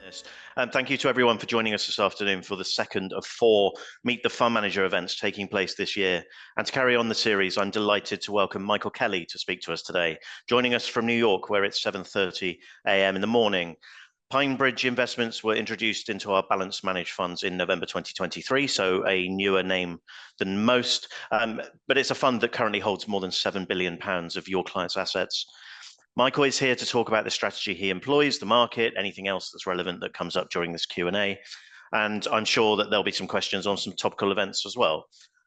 Yes. And thank you to everyone for joining us this afternoon for the second of four Meet the Fund Manager events taking place this year. And to carry on the series, I'm delighted to welcome Michael Kelly to speak to us today, joining us from New York, where it's 7:30 a.m. in the morning. PineBridge Investments were introduced into our balanced managed funds in November 2023, so a newer name than most. But it's a fund that currently holds more than £7 billion of your clients' assets. Michael is here to talk about the strategy he employs, the market, anything else that's relevant that comes up during this Q&A. And I'm sure that there'll be some questions on some topical events as well.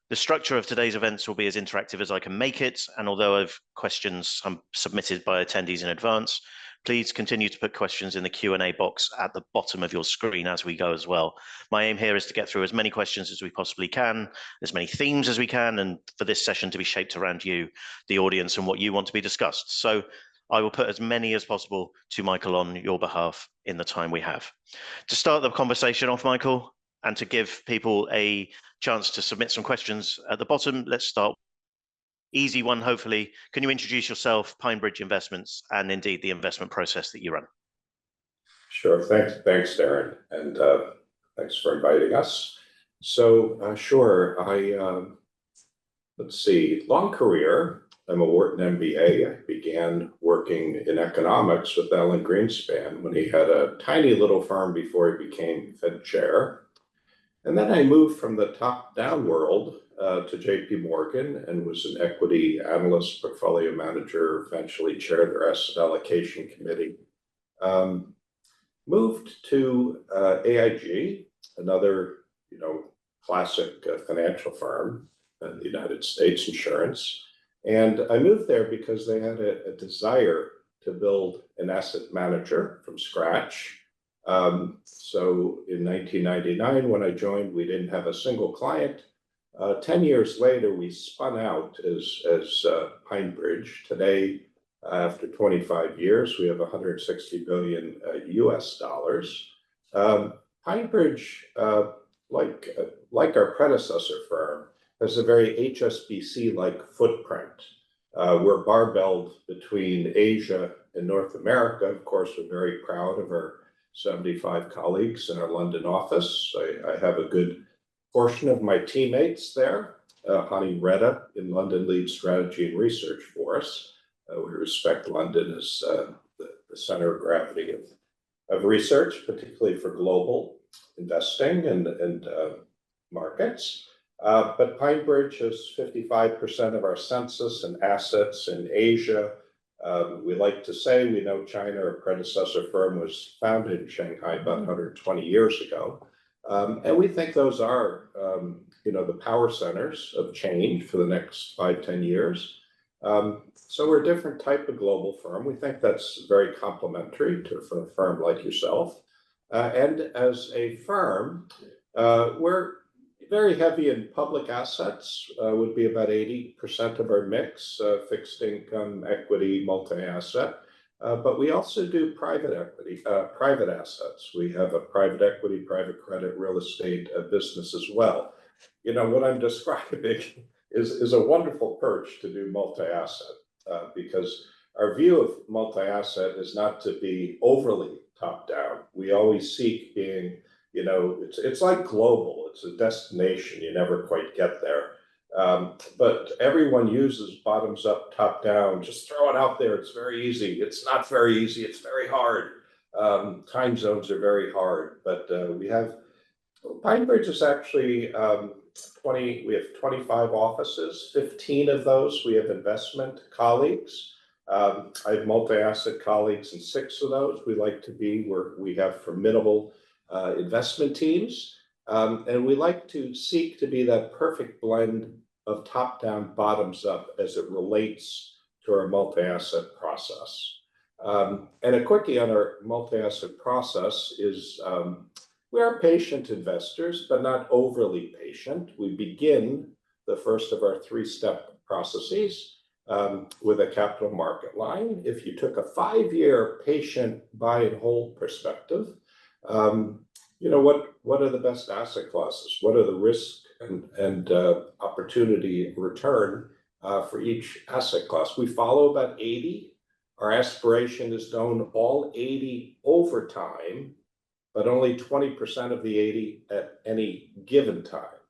The structure of today's events will be as interactive as I can make it. And although I've questions submitted by attendees in advance, please continue to put questions in the Q&A box at the bottom of your screen as we go as well. My aim here is to get through as many questions as we possibly can, as many themes as we can, and for this session to be shaped around you, the audience, and what you want to be discussed. So I will put as many as possible to Michael on your behalf in the time we have. To start the conversation off, Michael, and to give people a chance to submit some questions at the bottom, let's start. Easy one, hopefully. Can you introduce yourself, PineBridge Investments, and indeed the investment process that you run? Sure. Thanks, Darren, and thanks for inviting us. So, sure. Let's see, long career. I'm a Wharton MBA. I began working in economics with Alan Greenspan when he had a tiny little firm before he became Fed chair. And then I moved from the top-down world to JP Morgan and was an equity analyst, portfolio manager, eventually chaired their asset allocation committee. Moved to AIG, another classic financial firm in the United States, insurance. And I moved there because they had a desire to build an asset manager from scratch. So in 1999, when I joined, we didn't have a single client. 10 years later, we spun out as PineBridge. Today, after 25 years, we have 160 billion US dollars. PineBridge, like our predecessor firm, has a very HSBC-like footprint. We're barbelled between Asia and North America. Of course, we're very proud of our 75 colleagues in our London office. I have a good portion of my teammates there. Hani Reda in London leads strategy and research for us. We respect London as the center of gravity of research, particularly for global investing and markets. But PineBridge has 55% of our census and assets in Asia. We like to say we know China, our predecessor firm, was founded in Shanghai about 120 years ago. And we think those are, the power centers of change for the next 5-10 years. So we're a different type of global firm. We think that's very complementary to a firm like yourself. And as a firm, we're very heavy in public assets, would be about 80% of our mix, fixed income, equity, multi-asset. But we also do private equity, private assets. We have a private equity, private credit, real estate business as well. What I'm describing is a wonderful perch to do multi-asset because our view of multi-asset is not to be overly top-down. We always seek being it's like global. It's a destination. You never quite get there. But everyone uses bottoms up, top down. Just throw it out there. It's very easy. It's not very easy. It's very hard. Time zones are very hard. But PineBridge is actually we have 25 offices. 15 of those we have investment colleagues. I have multi-asset colleagues in 6 of those. We like to be where we have formidable investment teams, and we like to seek to be that perfect blend of top-down, bottoms-up as it relates to our multi-asset process. And a quickie on our multi-asset process is we are patient investors, but not overly patient. We begin the first of our 3-step processes with a capital market line. If you took a 5-year patient buy and hold perspective, what are the best asset classes? What are the risk and opportunity return for each asset class? We follow about 80. Our aspiration is to own all 80 over time but only 20% of the 80 at any given time.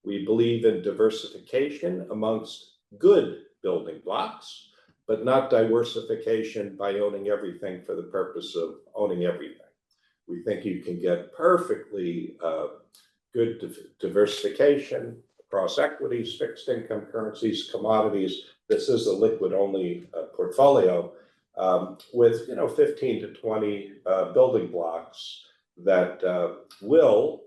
We believe in diversification amongst good building blocks, but not diversification by owning everything for the purpose of owning everything. We think you can get perfectly good diversification across equities, fixed income, currencies, commodities. This is a liquid-only portfolio with 15 to 20 building blocks that will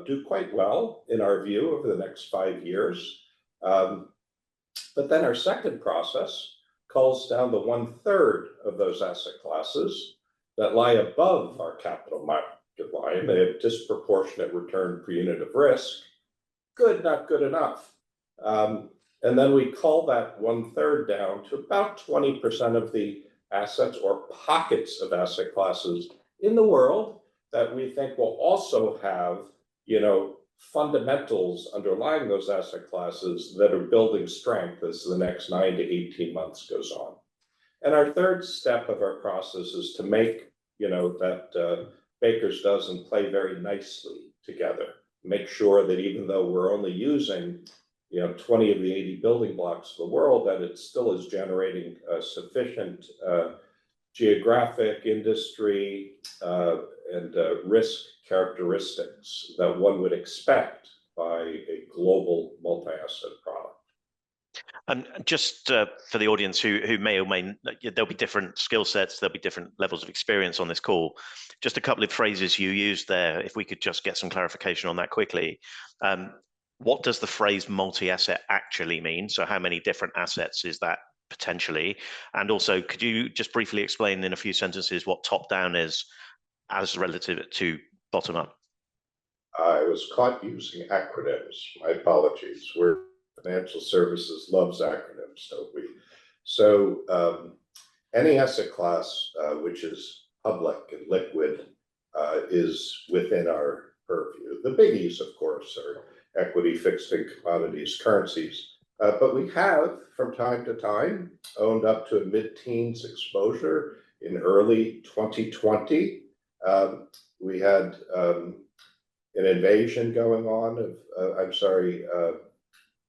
do quite well in our view over the next 5 years. But then our second process calls down the 1/3 of those asset classes that lie above our capital market line. They have disproportionate return per unit of risk. Good, not good enough. And then we call that 1/3 down to about 20% of the assets or pockets of asset classes in the world that we think will also have, fundamentals underlying those asset classes that are building strength as the next 9 to 18 months goes on. And our third step of our process is to make, that baker's dozen play very nicely together. Make sure that even though we're only using 20 of the 80 building blocks of the world, that it still is generating sufficient geographic, industry, and risk characteristics that one would expect by a global multi-asset product. And just for the audience who may or may, there'll be different skill sets, there'll be different levels of experience on this call. Just a couple of phrases you used there, if we could just get some clarification on that quickly. What does the phrase multi-asset actually mean? So how many different assets is that potentially? And also, could you just briefly explain in a few sentences what top-down is as relative to bottom-up? I was caught using acronyms. My apologies. Financial services loves acronyms, don't we? So any asset class which is public and liquid is within our purview. The biggies, of course, are equity, fixed income, commodities, currencies. But we have, from time to time, owned up to a mid-teens exposure. In early 2020, we had an invasion going on of,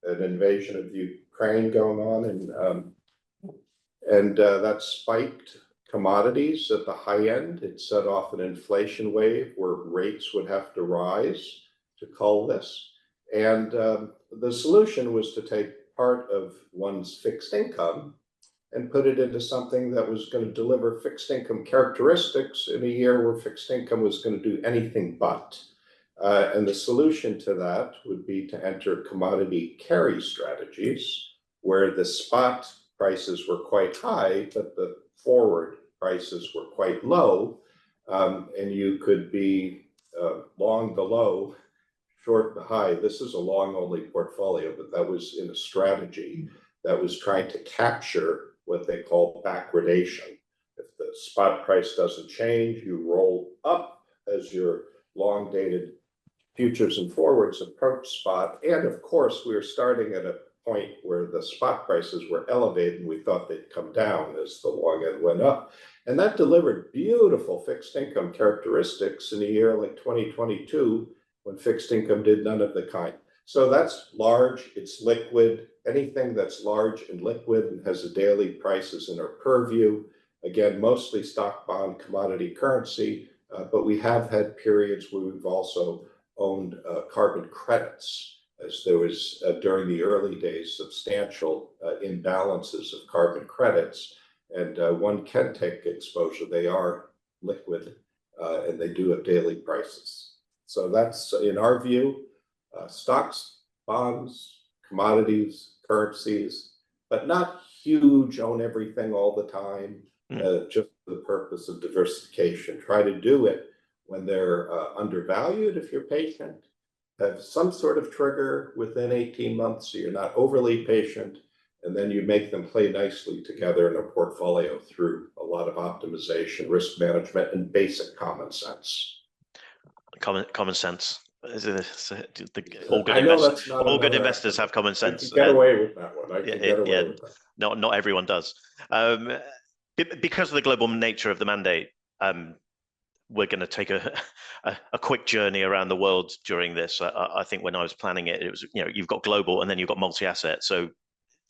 an invasion of Ukraine going on, and that spiked commodities at the high end. It set off an inflation wave where rates would have to rise to cull this. And the solution was to take part of one's fixed income and put it into something that was going to deliver fixed income characteristics in a year where fixed income was going to do anything but. And the solution to that would be to enter commodity carry strategies where the spot prices were quite high, but the forward prices were quite low. And you could be long the low, short the high. This is a long only portfolio, but that was in a strategy that was trying to capture what they call backwardation. If the spot price doesn't change, you roll up as your long dated futures and forwards approach spot. And of course, we were starting at a point where the spot prices were elevated and we thought they'd come down as the long end went up. And that delivered beautiful fixed income characteristics in a year like 2022 when fixed income did none of the kind. So that's large, it's liquid. Anything that's large and liquid and has a daily price is in our purview. Again, mostly stock, bond, commodity, currency, but we have had periods where we've also owned carbon credits, as there was during the early days substantial imbalances of carbon credits, and one can take exposure. They are liquid and they do have daily prices. So that's, in our view, stocks, bonds, commodities, currencies, but not huge, own everything all the time, just for the purpose of diversification. Try to do it when they're undervalued if you're patient, have some sort of trigger within 18 months so you're not overly patient, and then you make them play nicely together in a portfolio through a lot of optimization, risk management, and basic common sense. Common sense. All good investors have common sense. I can get away with that one. I can get away with that. Not everyone does. Because of the global nature of the mandate, we're going to take a quick journey around the world during this. I think when I was planning it, it was, you've got global and then you've got multi-asset. So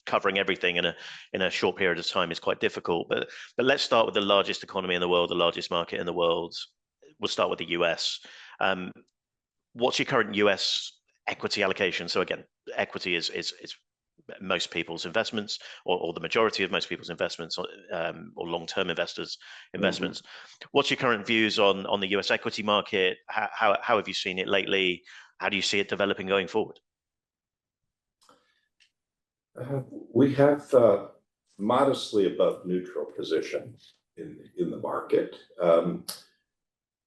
covering everything in a short period of time is quite difficult. But let's start with the largest economy in the world, the largest market in the world. We'll start with the US. What's your current US equity allocation? So again, equity is most people's investments, or the majority of most people's investments, or long-term investors' investments. What's your current views on the US equity market? How have you seen it lately? How do you see it developing going forward? We have modestly above neutral position in the market.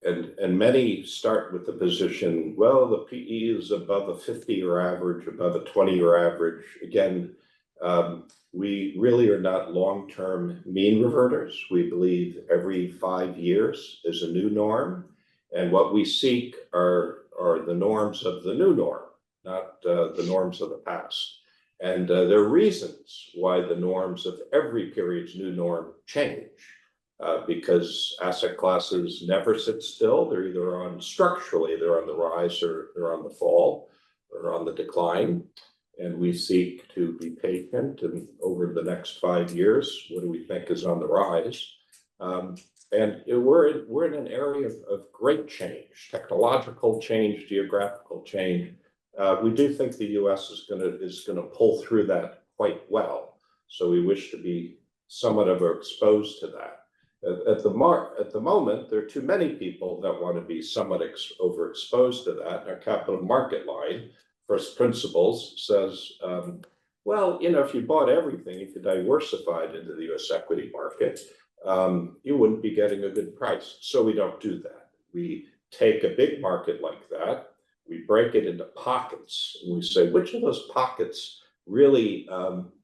And many start with the position, well, the PE is above a 50-year average, above a 20-year average. Again, we really are not long-term mean reverters. We believe every 5 years is a new norm. And what we seek are the norms of the new norm, not the norms of the past. And there are reasons why the norms of every period's new norm change, because asset classes never sit still. They're either structurally, they're on the rise, or they're on the fall, or on the decline. And we seek to be patient, and over the next 5 years, what do we think is on the rise? And we're in an area of great change, technological change, geographical change. We do think the U.S. is going to pull through that quite well. So we wish to be somewhat exposed to that. At the moment, there are too many people that want to be somewhat overexposed to that. Our capital market line, first principles, says, well, if you bought everything, if you diversified into the U.S. equity market, you wouldn't be getting a good price. So we don't do that. We take a big market like that, we break it into pockets, and we say, which of those pockets really,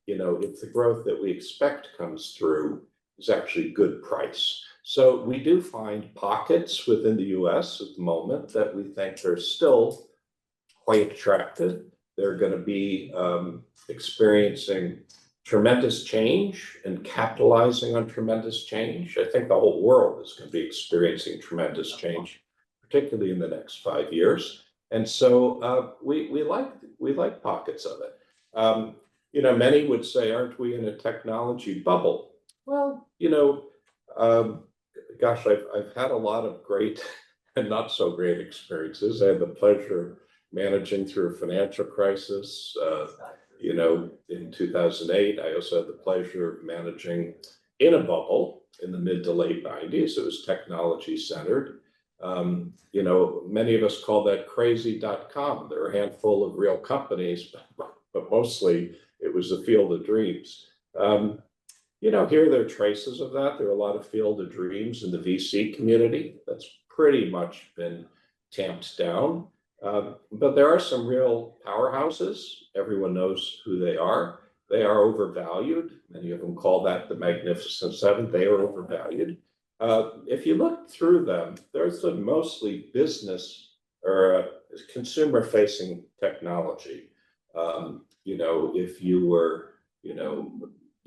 if the growth that we expect comes through, is actually good price. So we do find pockets within the US at the moment that we think are still quite attractive. They're going to be experiencing tremendous change and capitalizing on tremendous change. I think the whole world is going to be experiencing tremendous change, particularly in the next 5 years. And so we like pockets of it. Many would say, aren't we in a technology bubble? Well, gosh, I've had a lot of great and not so great experiences. I had the pleasure of managing through a financial crisis, in 2008. I also had the pleasure of managing in a bubble in the mid to late 90s. It was technology centered. Many of us call that crazy.com. There are a handful of real companies, but mostly it was a field of dreams. Here there are traces of that. There are a lot of field of dreams in the VC community. That's pretty much been tamped down. But there are some real powerhouses. Everyone knows who they are. They are overvalued. Many of them call that the Magnificent Seven. They are overvalued. If you look through them, there's mostly business or consumer-facing technology. If you were,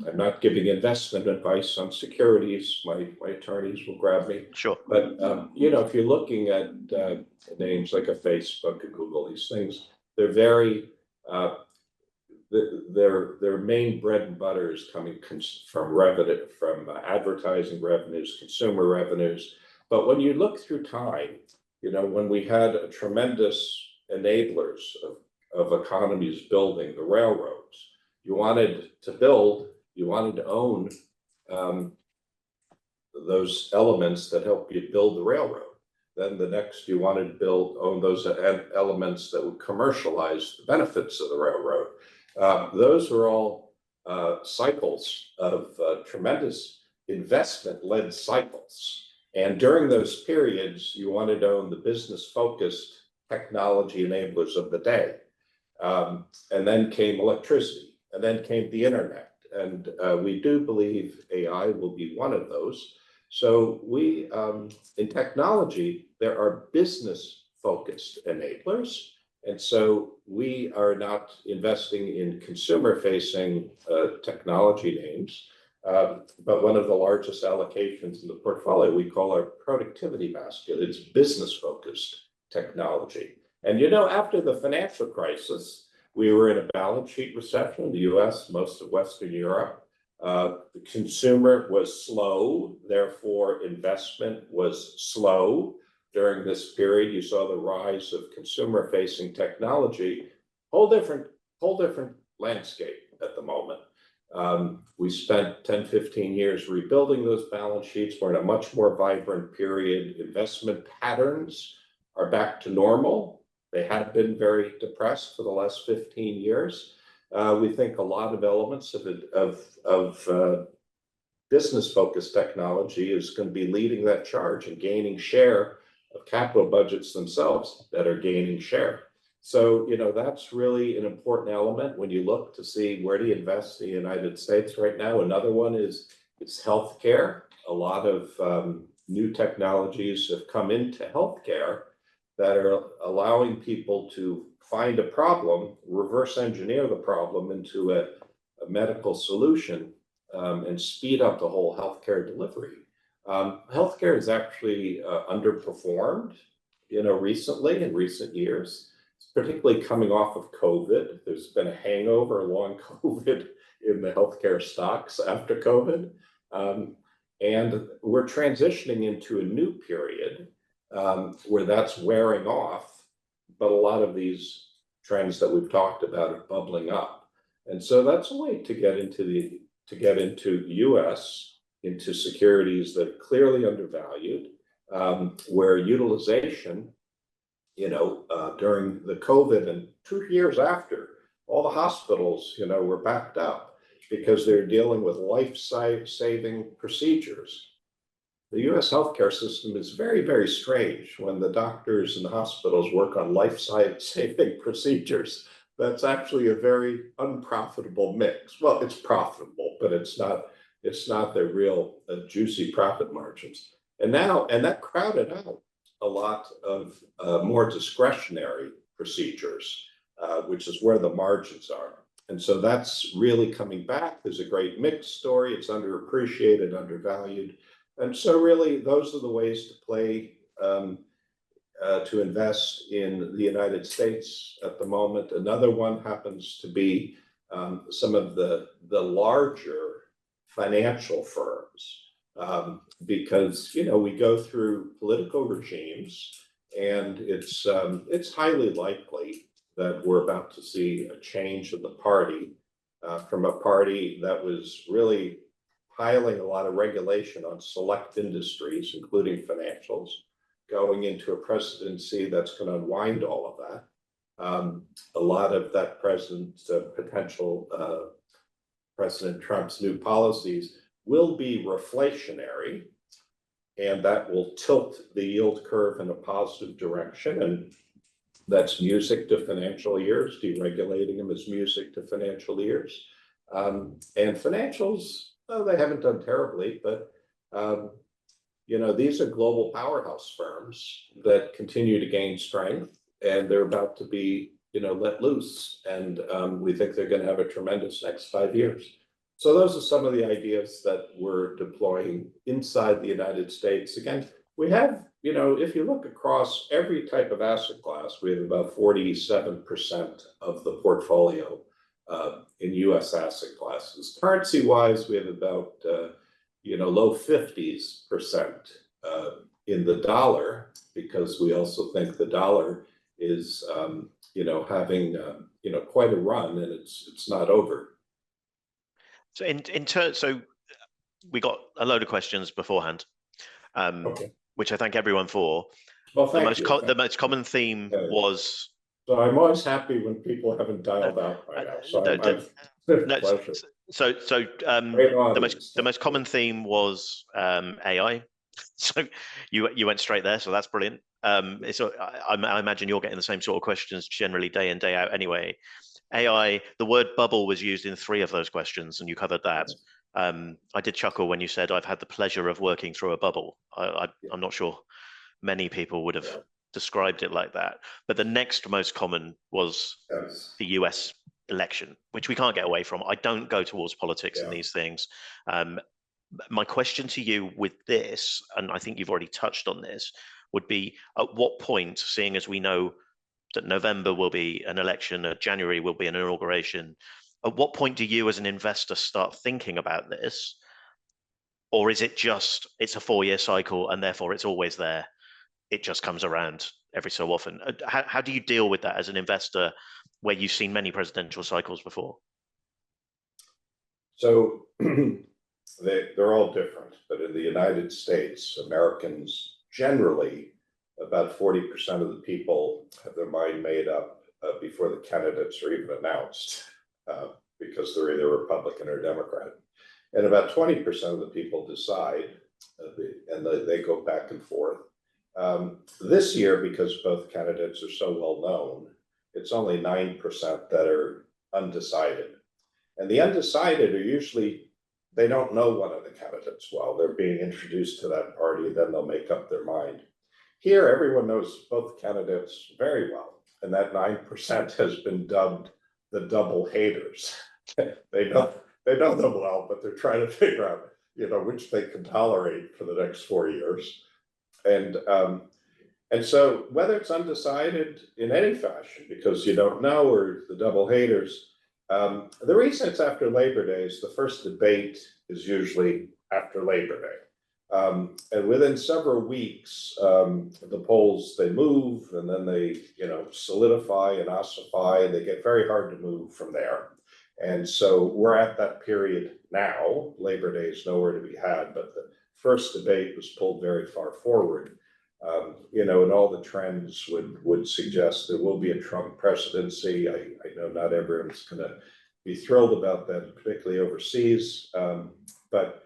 I'm not giving investment advice on securities. My attorneys will grab me. Sure. But if you're looking at names like a Facebook, a Google, these things, they're very their main bread and butter is coming from revenue, from advertising revenues, consumer revenues. But when you look through time, when we had tremendous enablers of economies building the railroads, you wanted to build, you wanted to own those elements that help you build the railroad. Then the next, you wanted to own those elements that would commercialize the benefits of the railroad. Those are all cycles of tremendous investment-led cycles. And during those periods, you wanted to own the business-focused technology enablers of the day. And then came electricity, and then came the internet. And we do believe AI will be one of those. So we, in technology, there are business-focused enablers. And so we are not investing in consumer-facing technology names. But one of the largest allocations in the portfolio we call our productivity basket. It's business-focused technology. And after the financial crisis, we were in a balance sheet recession in the US, most of Western Europe. The consumer was slow, therefore investment was slow. During this period, you saw the rise of consumer-facing technology, whole different landscape at the moment. We spent 10, 15 years rebuilding those balance sheets. We're in a much more vibrant period. Investment patterns are back to normal. They had been very depressed for the last 15 years. We think a lot of elements of business-focused technology is going to be leading that charge and gaining share of capital budgets themselves that are gaining share. So, that's really an important element when you look to see where do you invest in the United States right now. Another one is healthcare. A lot of new technologies have come into healthcare that are allowing people to find a problem, reverse engineer the problem into a medical solution, and speed up the whole healthcare delivery. Healthcare is actually underperformed, recently in recent years, particularly coming off of COVID. There's been a hangover along COVID in the healthcare stocks after COVID. And we're transitioning into a new period where that's wearing off, but a lot of these trends that we've talked about are bubbling up. And so that's a way to get into the US, into securities that are clearly undervalued, where utilization, during the COVID and 2 years after, all the hospitals, were backed up because they're dealing with life-saving procedures. The US healthcare system is very, very strange when the doctors and the hospitals work on life-saving procedures. That's actually a very unprofitable mix. Well, it's profitable, but it's not the real juicy profit margins. And that crowded out a lot of more discretionary procedures, which is where the margins are. And so that's really coming back. There's a great mixed story. It's underappreciated, undervalued. And so really, those are the ways to play, to invest in the United States at the moment. Another one happens to be some of the larger financial firms, because we go through political regimes, and it's highly likely that we're about to see a change in the party, from a party that was really piling a lot of regulation on select industries, including financials, going into a presidency that's going to unwind all of that. A lot of that potential President Trump's new policies will be reflationary, and that will tilt the yield curve in a positive direction. And that's music to financial ears. Deregulating them is music to financial ears. And financials, they haven't done terribly, but these are global powerhouse firms that continue to gain strength, and they're about to be let loose. And we think they're going to have a tremendous next 5 years. So those are some of the ideas that we're deploying inside the United States. Again, we have, if you look across every type of asset class, we have about 47% of the portfolio in US asset classes. Currency-wise, we have about, low 50% in the dollar, because we also think the dollar is, having, quite a run, and it's not over. So so we got a load of questions beforehand, Okay. which I thank everyone for. Well, thank you. The most common theme was. So I'm always happy when people haven't dialed out by now. So pleasure. So the most common theme was AI. So you went straight there. So that's brilliant. So I imagine you're getting the same sort of questions generally day in, day out anyway. AI, the word bubble was used in 3 of those questions, and you covered that. I did chuckle when you said, I've had the pleasure of working through a bubble. I'm not sure many people would have described it like that. But the next most common was the US election, which we can't get away from. I don't go towards politics in Yeah. these things. My question to you with this, and I think you've already touched on this, would be at what point, seeing as we know that November will be an election, January will be an inauguration, at what point do you as an investor start thinking about this? Or is it just, it's a 4-year cycle and therefore it's always there? It just comes around every so often. How do you deal with that as an investor where you've seen many presidential cycles before? So they're all different, but in the United States, Americans generally, about 40% of the people have their mind made up before the candidates are even announced, because they're either Republican or Democrat. And about 20% of the people decide, and they go back and forth. This year, because both candidates are so well known, it's only 9% that are undecided. And the undecided are usually, they don't know one of the candidates well. They're being introduced to that party, then they'll make up their mind. Here, everyone knows both candidates very well, and that 9% has been dubbed the double haters. They know them well, but they're trying to figure out, which they can tolerate for the next 4 years. And so whether it's undecided in any fashion, because you don't know, or the double haters, the reason it's after Labor Day is the first debate is usually after Labor Day. And within several weeks, the polls, they move, and then they, solidify and ossify, and they get very hard to move from there. And so we're at that period now. Labor Day is nowhere to be had, but the first debate was pulled very far forward. And all the trends would suggest there will be a Trump presidency. I know not everyone's going to be thrilled about that, particularly overseas. But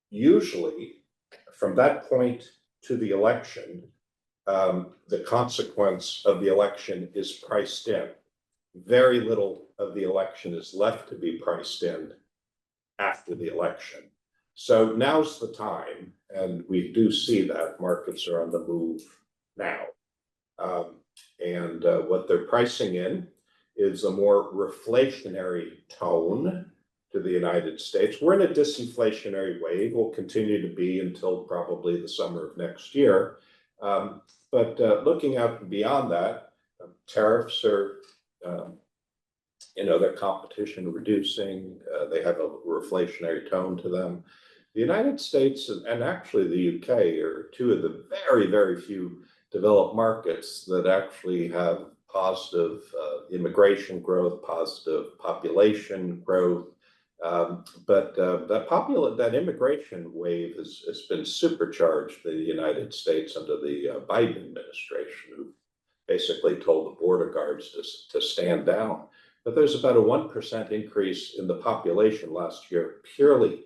usually, from that point to the election, the consequence of the election is priced in. Very little of the election is left to be priced in after the election. So now's the time, and we do see that markets are on the move now. And what they're pricing in is a more reflationary tone to the United States. We're in a disinflationary wave. We'll continue to be until probably the summer of next year. But looking out beyond that, tariffs are, their competition reducing. They have a reflationary tone to them. The United States and actually the UK are two of the very, very few developed markets that actually have positive immigration growth, positive population growth. But that immigration wave has been supercharged in the United States under the Biden administration, who basically told the border guards to stand down. But there's about a 1% increase in the population last year, purely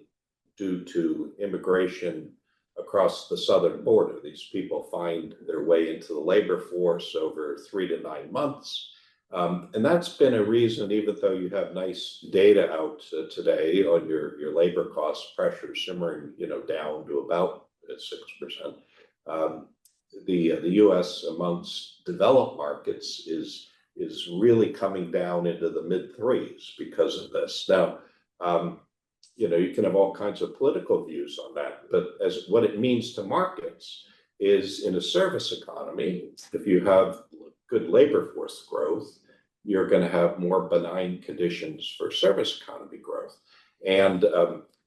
due to immigration across the southern border. These people find their way into the labor force over 3 to 9 months. And that's been a reason, even though you have nice data out today on your labor cost pressure simmering, down to about 6%. The U.S. amongst developed markets is really coming down into the mid-3s because of this. Now, you can have all kinds of political views on that, but as what it means to markets is, in a service economy, if you have good labor force growth, you're going to have more benign conditions for service economy growth. And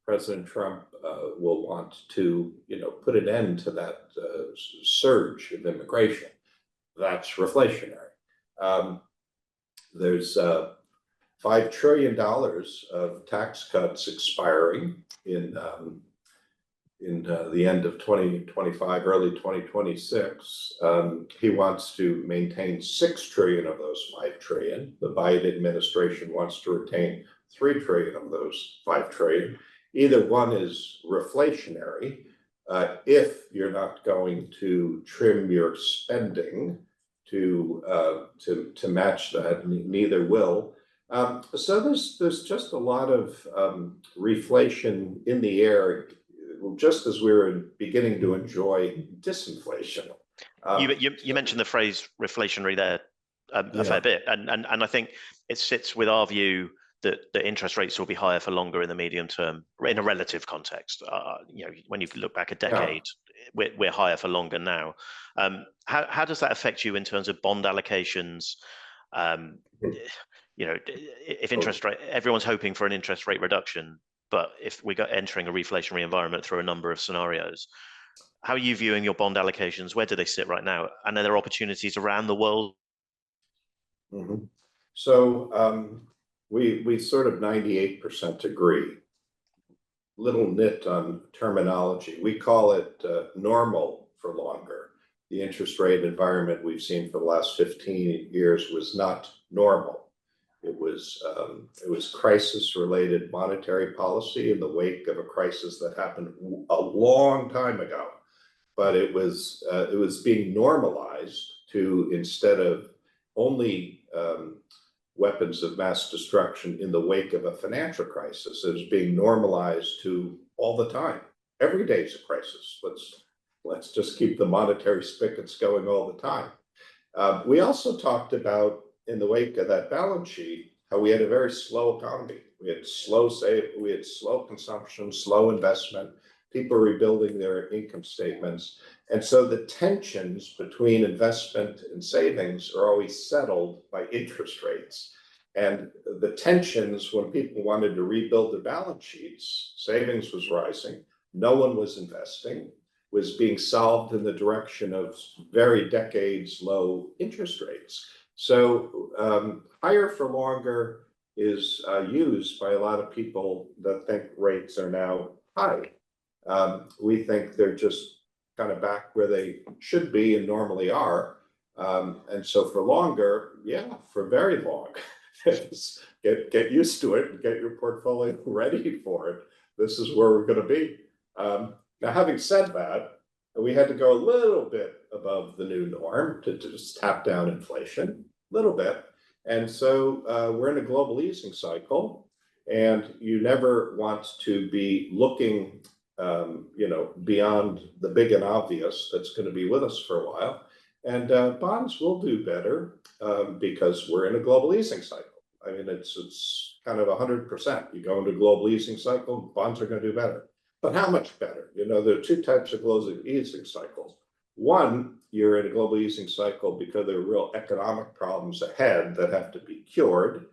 President Trump will want to, put an end to that surge of immigration. That's reflationary. There's $5 trillion of tax cuts expiring in the end of 2025, early 2026. He wants to maintain 6 trillion of those 5 trillion. The Biden administration wants to retain 3 trillion of those 5 trillion. Either one is reflationary if you're not going to trim your spending to match that. Neither will. So there's just a lot of reflation in the air, just as we're beginning to enjoy disinflation. You mentioned the phrase reflationary there a fair bit, and I think it sits with our view that the interest rates will be higher for longer in the medium term in a relative context. When you look back a decade, we're higher for longer now. How does that affect you in terms of bond allocations? If interest rate, everyone's hoping for an interest rate reduction, but if we got entering a reflationary environment through a number of scenarios, how are you viewing your bond allocations? Where do they sit right now? And are there opportunities around the world? Mm-hmm. So we sort of 98% agree. Little nit on terminology. We call it normal for longer. The interest rate environment we've seen for the last 15 years was not normal. It was crisis-related monetary policy in the wake of a crisis that happened a long time ago. But it was being normalized to, instead of only weapons of mass destruction in the wake of a financial crisis, is being normalized to all the time. Every day is a crisis. Let's just keep the monetary spigots going all the time. We also talked about, in the wake of that balance sheet, how we had a very slow economy. We had slow consumption, slow investment, people rebuilding their income statements. And so the tensions between investment and savings are always settled by interest rates. And the tensions, when people wanted to rebuild their balance sheets, savings was rising, no one was investing, was being solved in the direction of very decades low interest rates. So higher for longer is used by a lot of people that think rates are now high. We think they're just kind of back where they should be and normally are. And so for longer, yeah, for very long, get used to it and get your portfolio ready for it. This is where we're going to be. Now, having said that, we had to go a little bit above the new norm to just tap down inflation, a little bit. And so we're in a global easing cycle, and you never want to be looking beyond the big and obvious that's going to be with us for a while. And bonds will do better because we're in a global easing cycle. I mean, it's kind of 100%. You go into a global easing cycle, bonds are going to do better. But how much better? There are two types of global easing cycles. One, you're in a global easing cycle because there are real economic problems ahead that have to be cured.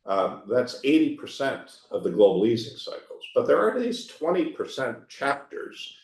That's 80% of the global easing cycles. But there are these 20% chapters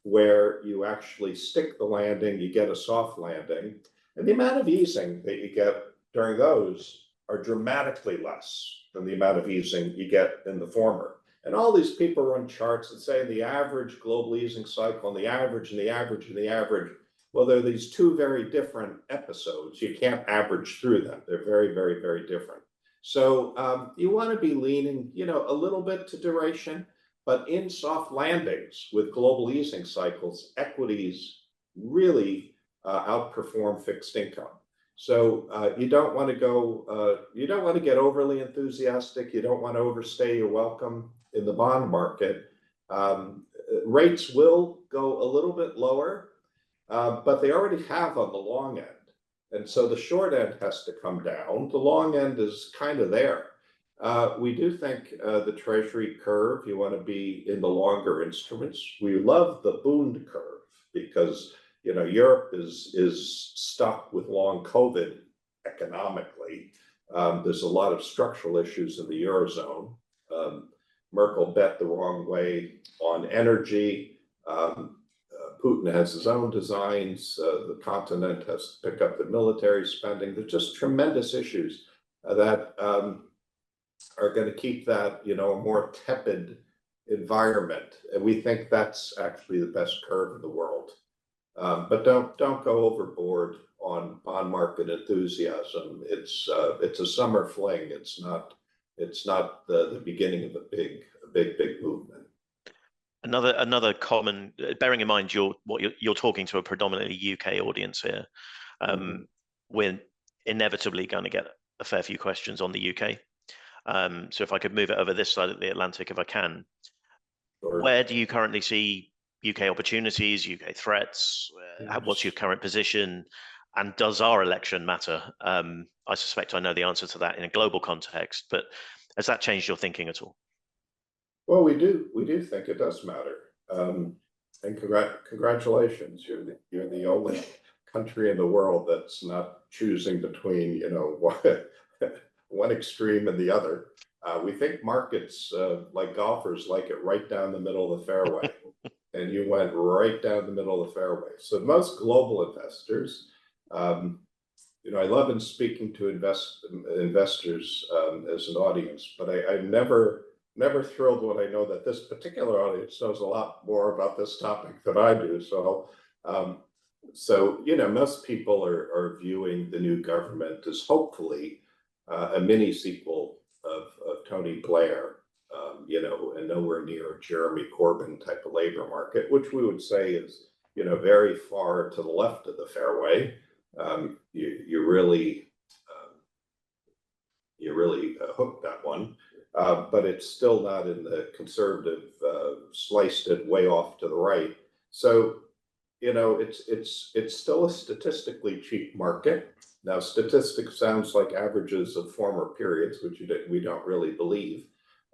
where you actually stick the landing, you get a soft landing, and the amount of easing that you get during those are dramatically less than the amount of easing you get in the former. And all these people run charts that say the average global easing cycle and the average and the average and the average. Well, there are these two very different episodes. You can't average through them. They're very, very, very different. So you want to be leaning, a little bit to duration, but in soft landings with global easing cycles, equities really outperform fixed income. So you don't want to get overly enthusiastic. You don't want to overstay your welcome in the bond market. Rates will go a little bit lower, but they already have on the long end. And so the short end has to come down. The long end is kind of there. We do think the Treasury curve, you want to be in the longer instruments. We love the Bund curve because Europe is stuck with long COVID economically. There's a lot of structural issues in the Eurozone. Merkel bet the wrong way on energy. Putin has his own designs. The continent has to pick up the military spending. There's just tremendous issues that are going to keep that, a more tepid environment. And we think that's actually the best curve in the world. But don't go overboard on bond market enthusiasm. It's a summer fling. It's not the beginning of a big movement. Another common, bearing in mind you're talking to a predominantly UK audience here, we're inevitably going to get a fair few questions on the UK. So if I could move it over this side of the Atlantic, if I can, sure. Where do you currently see UK opportunities, UK threats? What's your current position? And does our election matter? I suspect I know the answer to that in a global context, but has that changed your thinking at all? Well, we do think it does matter. And congratulations, you're the only country in the world that's not choosing between, one extreme and the other. We think markets, like golfers, like it right down the middle of the fairway. And you went right down the middle of the fairway. So most global investors, I love in speaking to investors as an audience, but I'm never thrilled when I know that this particular audience knows a lot more about this topic than I do. So most people are viewing the new government as hopefully a mini sequel of Tony Blair, and nowhere near a Jeremy Corbyn type of labor market, which we would say is, very far to the left of the fairway. You really hooked that one, but it's still not in the conservative, sliced it way off to the right. So it's still a statistically cheap market. Now, statistics sounds like averages of former periods, which we don't really believe.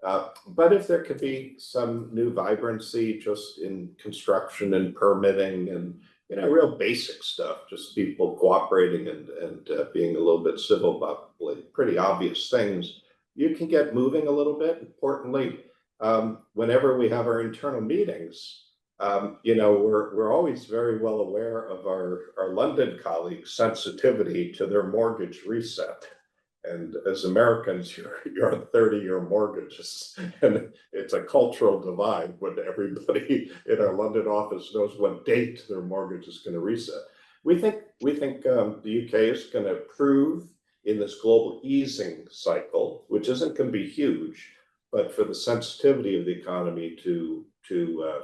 But if there could be some new vibrancy just in construction and permitting and real basic stuff, just people cooperating and being a little bit civil about pretty obvious things, you can get moving a little bit. Importantly, whenever we have our internal meetings, we're always very well aware of our London colleagues' sensitivity to their mortgage reset. And as Americans, you're on 30-year mortgages, and it's a cultural divide when everybody in our London office knows what date their mortgage is going to reset. We think the UK is going to prove in this global easing cycle, which isn't going to be huge, but for the sensitivity of the economy to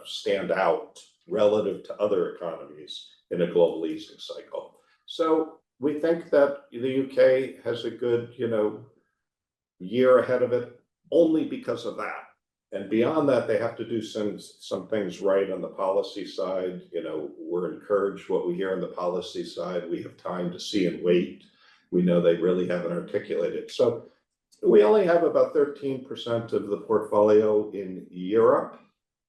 stand out relative to other economies in a global easing cycle. So we think that the UK has a good, year ahead of it only because of that. And beyond that, they have to do some things right on the policy side. We're encouraged what we hear on the policy side. We have time to see and wait. We know they really haven't articulated. So we only have about 13% of the portfolio in Europe.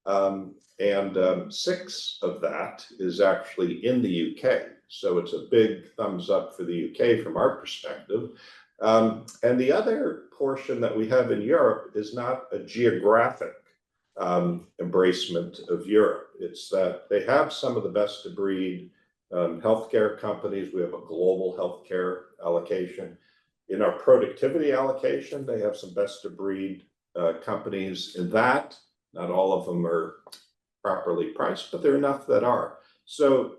And 6 of that is actually in the UK. So it's a big thumbs up for the UK from our perspective. And the other portion that we have in Europe is not a geographic embracement of Europe. It's that they have some of the best of breed healthcare companies. We have a global healthcare allocation. In our productivity allocation, they have some best of breed companies in that. Not all of them are properly priced, but there are enough that are. So,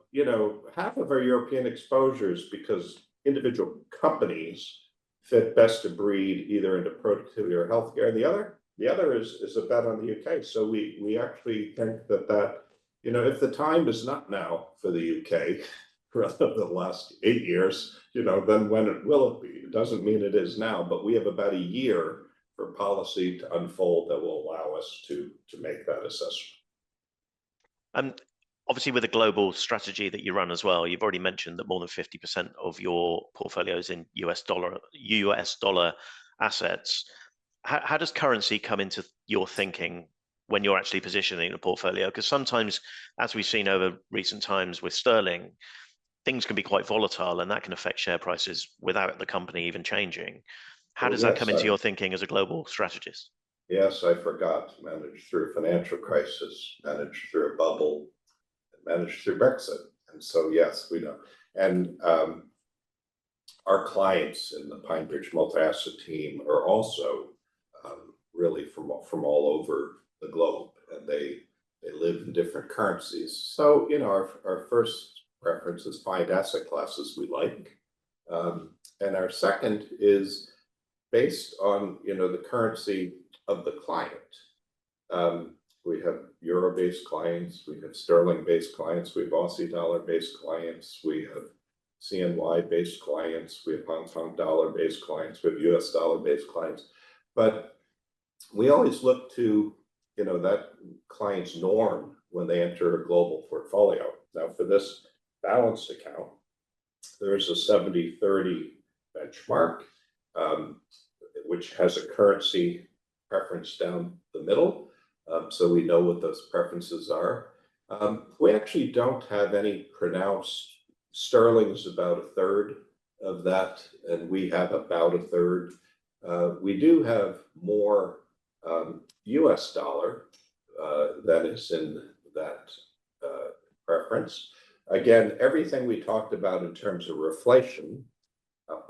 half of our European exposures, because individual companies fit best of breed either into productivity or healthcare. The other is a bet on the UK. So we actually think that if the time is not now for the UK, rather than the last 8 years, then when will it be? It doesn't mean it is now, but we have about a year for policy to unfold that will allow us to make that assessment. And obviously, with a global strategy that you run as well, you've already mentioned that more than 50% of your portfolio is in US dollar assets. How does currency come into your thinking when you're actually positioning the portfolio? Because sometimes, as we've seen over recent times with sterling, things can be quite volatile, and that can affect share prices without the company even changing. How does that come into your thinking as a global strategist? Yes, I forgot. Managed through a financial crisis, managed through a bubble, managed through Brexit. And so, yes, we know. And our clients in the PineBridge multi-asset team are also really from all over the globe, and they live in different currencies. So, our first preference is find asset classes we like. And our second is based on, the currency of the client. We have euro-based clients, we have sterling-based clients, we have Aussie dollar-based clients, we have CNY-based clients, we have Hong Kong dollar-based clients, we have US dollar-based clients. But we always look to, that client's norm when they enter a global portfolio. Now, for this balanced account, there's a 70-30 benchmark, which has a currency preference down the middle. So we know what those preferences are. We actually don't have any pronounced. Sterling's about a third of that, and we have about a third. We do have more US dollar that is in that preference. Again, everything we talked about in terms of reflation,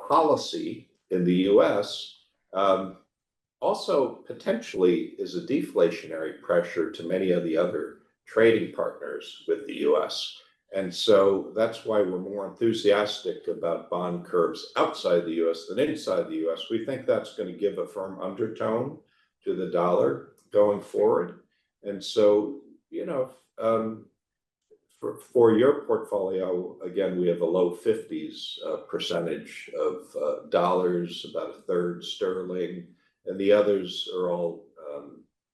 policy in the US also potentially is a deflationary pressure to many of the other trading partners with the US. And so that's why we're more enthusiastic about bond curves outside the US than inside the US. We think that's going to give a firm undertone to the dollar going forward. And so, you know, for your portfolio, again, we have a low 50s percentage of dollars, about a third sterling, and the others are all,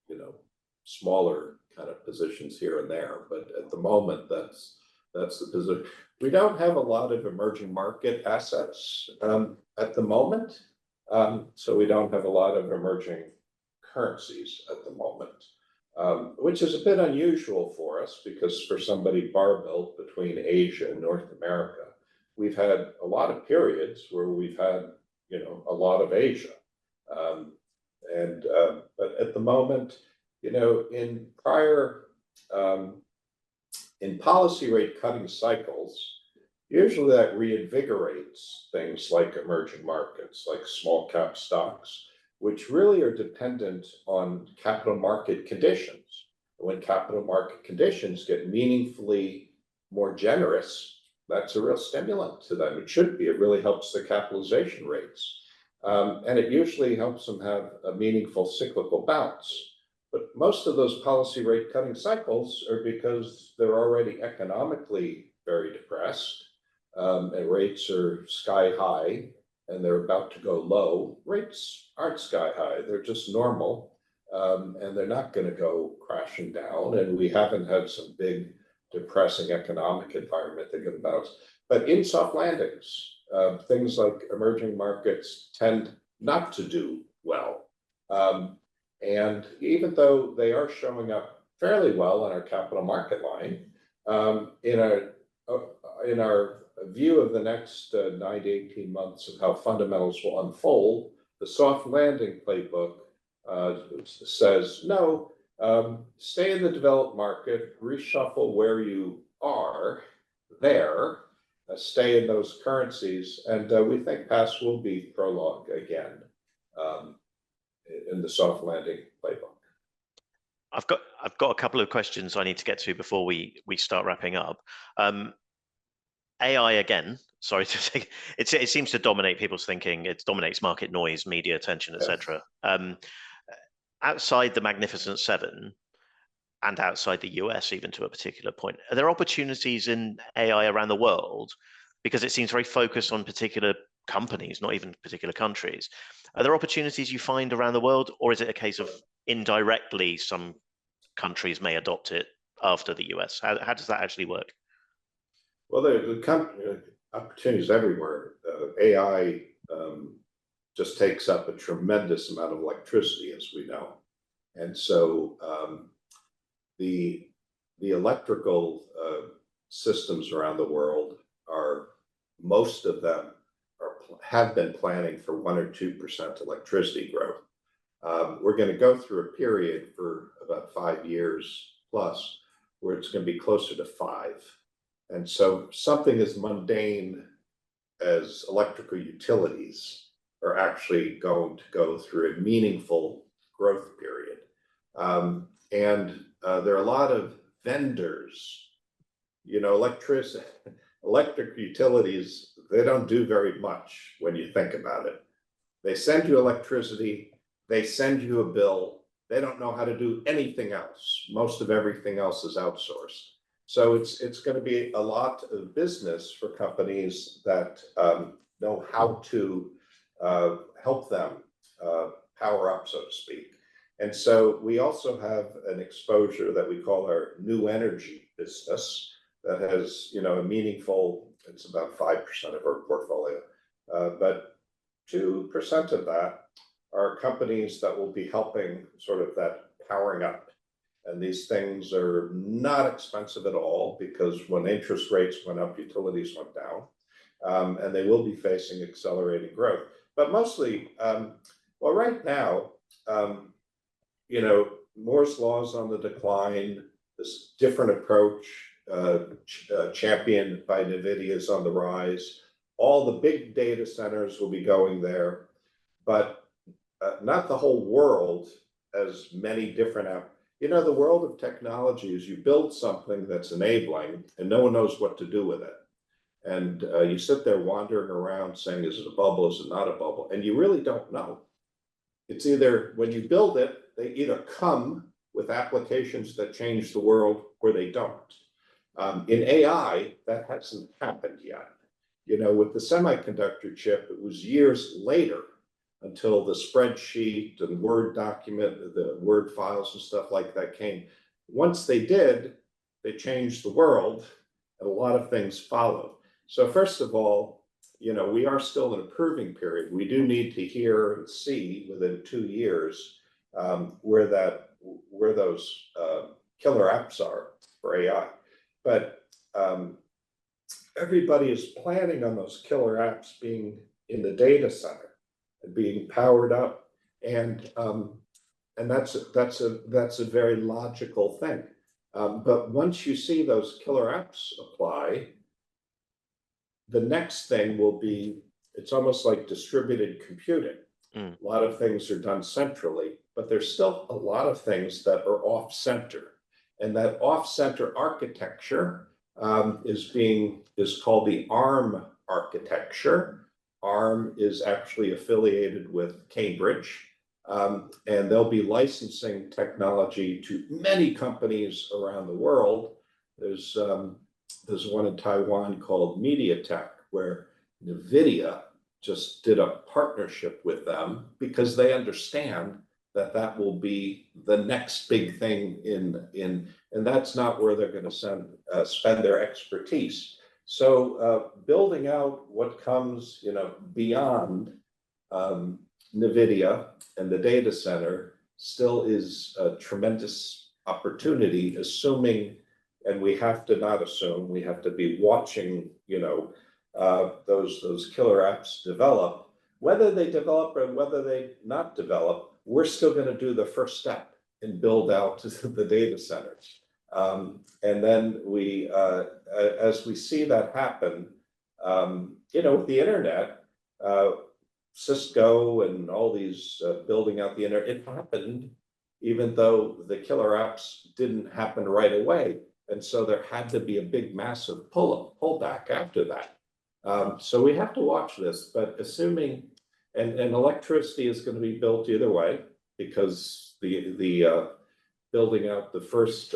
you know, smaller kind of positions here and there. But at the moment, that's the position. We don't have a lot of emerging market assets at the moment. So we don't have a lot of emerging currencies at the moment, which is a bit unusual for us because for somebody barbelled between Asia and North America, we've had a lot of periods where we've had, you know, a lot of Asia. But at the moment, you know, in prior in policy rate cutting cycles, usually that reinvigorates things like emerging markets, like small cap stocks, which really are dependent on capital market conditions. When capital market conditions get meaningfully more generous, that's a real stimulant to them. It should be. It really helps the capitalization rates. And it usually helps them have a meaningful cyclical bounce. But most of those policy rate cutting cycles are because they're already economically very depressed, and rates are sky high, and they're about to go low. Rates aren't sky high, they're just normal, and they're not going to go crashing down. And we haven't had some big depressing economic environment that can bounce. But in soft landings, things like emerging markets tend not to do well. And even though they are showing up fairly well on our capital market line, in our view of the next 9 to 18 months of how fundamentals will unfold, the soft landing playbook says, no, stay in the developed market, reshuffle where you are there, stay in those currencies, and we think paths will be prolonged again in the soft landing playbook. I've got a couple of questions I need to get to before we start wrapping up. AI again. Sorry to say, it seems to dominate people's thinking. It dominates market noise, media attention, etc. Outside the Magnificent Seven and outside the US, even to a particular point, are there opportunities in AI around the world? Because it seems very focused on particular companies, not even particular countries. Are there opportunities you find around the world, or is it a case of indirectly some countries may adopt it after the US? How does that actually work? Well, the opportunities everywhere. AI just takes up a tremendous amount of electricity, as we know. And so the electrical systems around the world are, most of them have been planning for 1 or 2% electricity growth. We're going to go through a period for about 5 years plus where it's going to be closer to 5. And so something as mundane as electrical utilities are actually going to go through a meaningful growth period. And there are a lot of vendors, you know, electric utilities, they don't do very much when you think about it. They send you electricity, they send you a bill, they don't know how to do anything else. Most of everything else is outsourced. So it's going to be a lot of business for companies that know how to help them power up, so to speak. And so we also have an exposure that we call our new energy business that has, a meaningful, it's about 5% of our portfolio. But 2% of that are companies that will be helping sort of that powering up. And these things are not expensive at all, because when interest rates went up, utilities went down, and they will be facing accelerating growth. But mostly, well, right now, Moore's law is on the decline. This different approach, championed by NVIDIA, is on the rise. All the big data centers will be going there, but not the whole world has many different the world of technology is you build something that's enabling and no one knows what to do with it. And you sit there wandering around saying, is it a bubble? Is it not a bubble? And you really don't know. It's either when you build it, they either come with applications that change the world or they don't. In AI, that hasn't happened yet. With the semiconductor chip, it was years later until the spreadsheet and Word document, the Word files and stuff like that came. Once they did, they changed the world, and a lot of things followed. So first of all, we are still in a proving period. We do need to hear and see within 2 years where those killer apps are for AI. But everybody is planning on those killer apps being in the data center, being powered up, and that's a very logical thing. But once you see those killer apps apply, the next thing will be, it's almost like distributed computing. A lot of things are done centrally, but there's still a lot of things that are off-center, and that off-center architecture is called the ARM architecture. ARM is actually affiliated with Cambridge, and they'll be licensing technology to many companies around the world. There's one in Taiwan called MediaTek, where NVIDIA just did a partnership with them because they understand that will be the next big thing and that's not where they're going to spend their expertise. So building out what comes, beyond NVIDIA and the data center still is a tremendous opportunity, assuming, and we have to not assume, we have to be watching, those killer apps develop. Whether they develop or whether they not develop, we're still going to do the first step and build out the data centers. And then as we see that happen, with the internet, Cisco and all these building out the internet, it happened even though the killer apps didn't happen right away. And so there had to be a big, massive pullback after that. So we have to watch this, but assuming, and electricity is going to be built either way, because the building out the first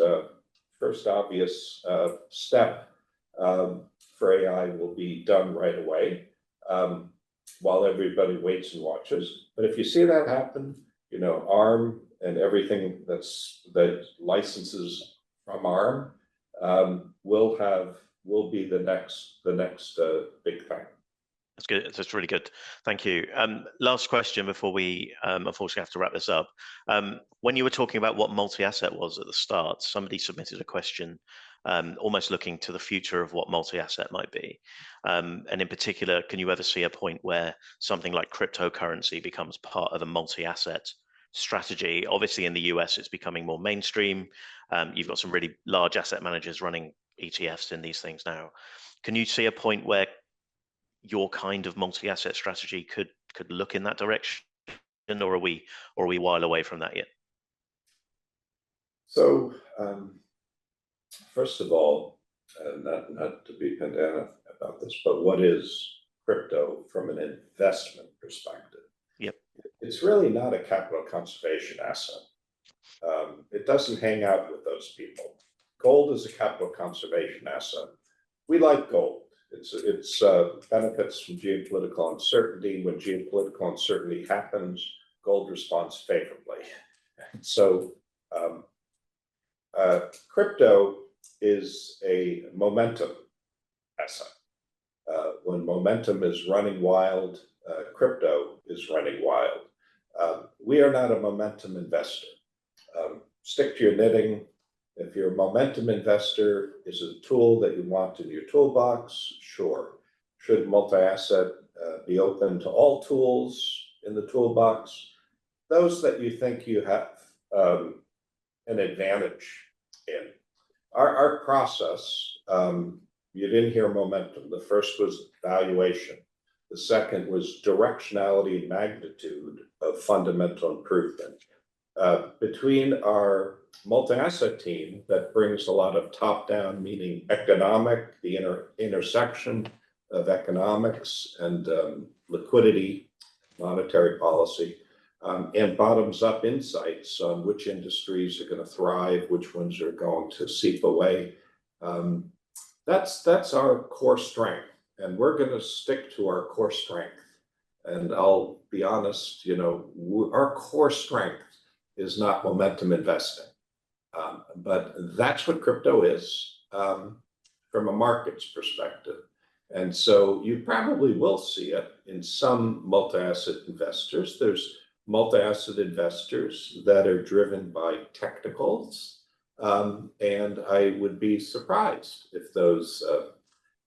obvious step for AI will be done right away, while everybody waits and watches. But if you see that happen, ARM and everything that licenses from ARM will be the next big thing. That's good. That's really good. Thank you. Last question before we unfortunately have to wrap this up. When you were talking about what multi-asset was at the start, somebody submitted a question almost looking to the future of what multi-asset might be. And in particular, can you ever see a point where something like cryptocurrency becomes part of a multi-asset strategy? Obviously, in the US, it's becoming more mainstream. You've got some really large asset managers running ETFs in these things now. Can you see a point where your kind of multi-asset strategy could look in that direction, or are we a while away from that yet? So first of all, not to be pedantic about this, but what is crypto from an investment perspective? Yep. It's really not a capital conservation asset. It doesn't hang out with those people. Gold is a capital conservation asset. We like gold. It's benefits from geopolitical uncertainty. When geopolitical uncertainty happens, gold responds favorably. So crypto is a momentum asset. When momentum is running wild, crypto is running wild. We are not a momentum investor. Stick to your knitting. If you're a momentum investor, is it a tool that you want in your toolbox? Sure. Should multi-asset be open to all tools in the toolbox? Those that you think you have an advantage in. Our process, you didn't hear momentum. The first was valuation. The second was directionality and magnitude of fundamental improvement. Between our multi-asset team that brings a lot of top-down, meaning economic, the intersection of economics and liquidity, monetary policy, and bottoms-up insights on which industries are going to thrive, which ones are going to seep away. That's our core strength, and we're going to stick to our core strength. And I'll be honest, our core strength is not momentum investing, but that's what crypto is from a market's perspective. And so you probably will see it in some multi-asset investors. There's multi-asset investors that are driven by technicals, and I would be surprised if those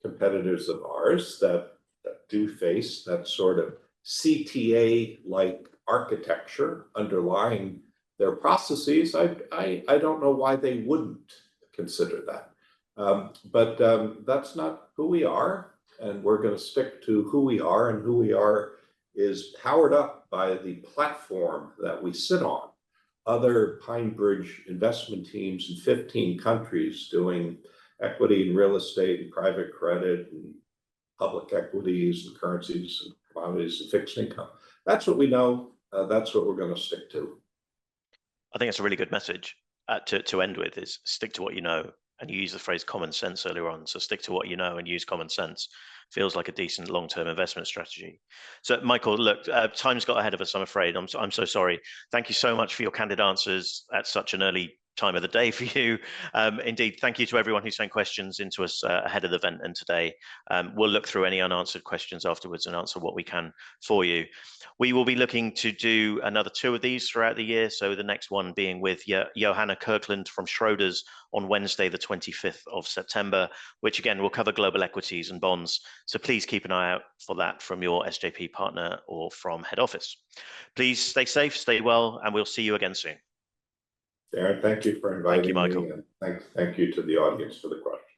competitors of ours that do face that sort of CTA-like architecture underlying their processes, I don't know why they wouldn't consider that. But that's not who we are, and we're going to stick to who we are, and who we are is powered up by the platform that we sit on. Other PineBridge investment teams in 15 countries doing equity and real estate and private credit and public equities and currencies and commodities and fixed income. That's what we know. That's what we're going to stick to. I think it's a really good message to end with, is stick to what you know. And you use the phrase common sense earlier on. So stick to what you know and use common sense. Feels like a decent long-term investment strategy. So Michael, look, time's got ahead of us, I'm afraid. I'm so sorry. Thank you so much for your candid answers at such an early time of the day for you. Indeed, thank you to everyone who sent questions into us ahead of the event and today. We'll look through any unanswered questions afterwards and answer what we can for you. We will be looking to do another 2 of these throughout the year. So the next one being with Johanna Kirkland from Schroders on Wednesday, the 25th of September, which again will cover global equities and bonds. So please keep an eye out for that from your SJP partner or from head office. Please stay safe, stay well, and we'll see you again soon. Darren, thank you for inviting me, and thank you to the audience for the question.